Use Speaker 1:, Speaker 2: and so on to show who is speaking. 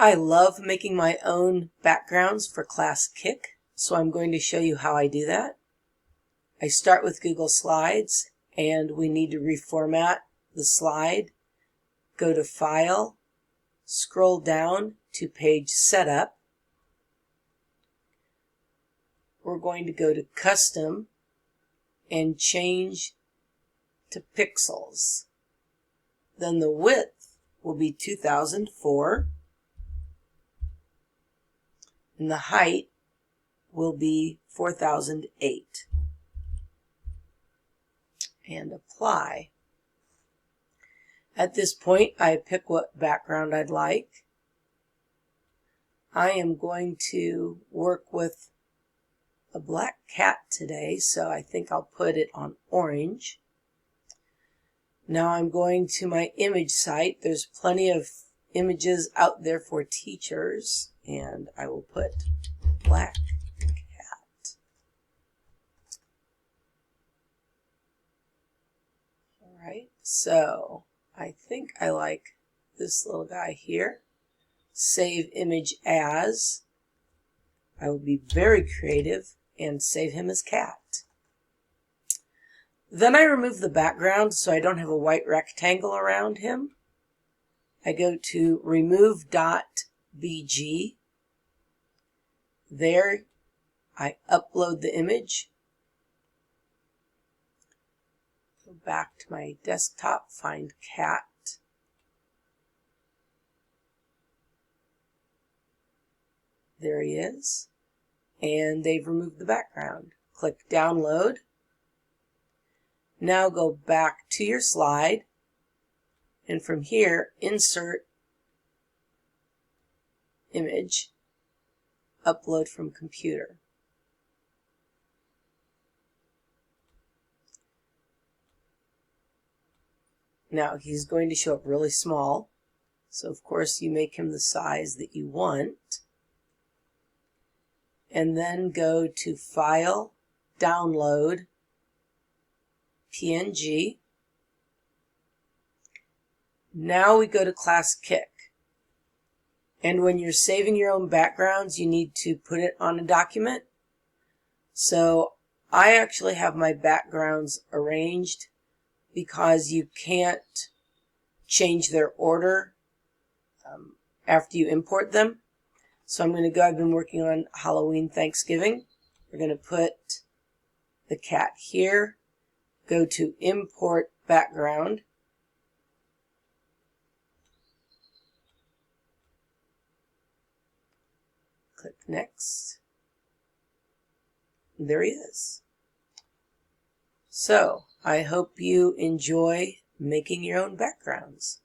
Speaker 1: I love making my own backgrounds for Classkick, so I'm going to show you how I do that. I start with Google Slides, and we need to reformat the slide. Go to File, scroll down to Page Setup. We're going to go to Custom and change to Pixels. Then the width will be 2004. And the height will be 4008. And apply. At this point, I pick what background I'd like. I am going to work with a black cat today, so I think I'll put it on orange. Now I'm going to my image site. There's plenty of images out there for teachers, and I will put black cat. All right, so I think I like this little guy here. Save image as. I will be very creative and save him as cat. Then I remove the background so I don't have a white rectangle around him. I go to remove.bg. There I upload the image. Go back to my desktop, find cat. There he is. And they've removed the background. Click download. Now go back to your slide. And from here, insert image, upload from computer. Now he's going to show up really small, so of course you make him the size that you want. And then go to File, Download, PNG. Now we go to Classkick. And when you're saving your own backgrounds, you need to put it on a document. So I actually have my backgrounds arranged because you can't change their order after you import them. So I'm going to go, I've been working on Halloween, Thanksgiving. We're going to put the cat here. Go to Import Background. Click Next. There he is. So I hope you enjoy making your own backgrounds.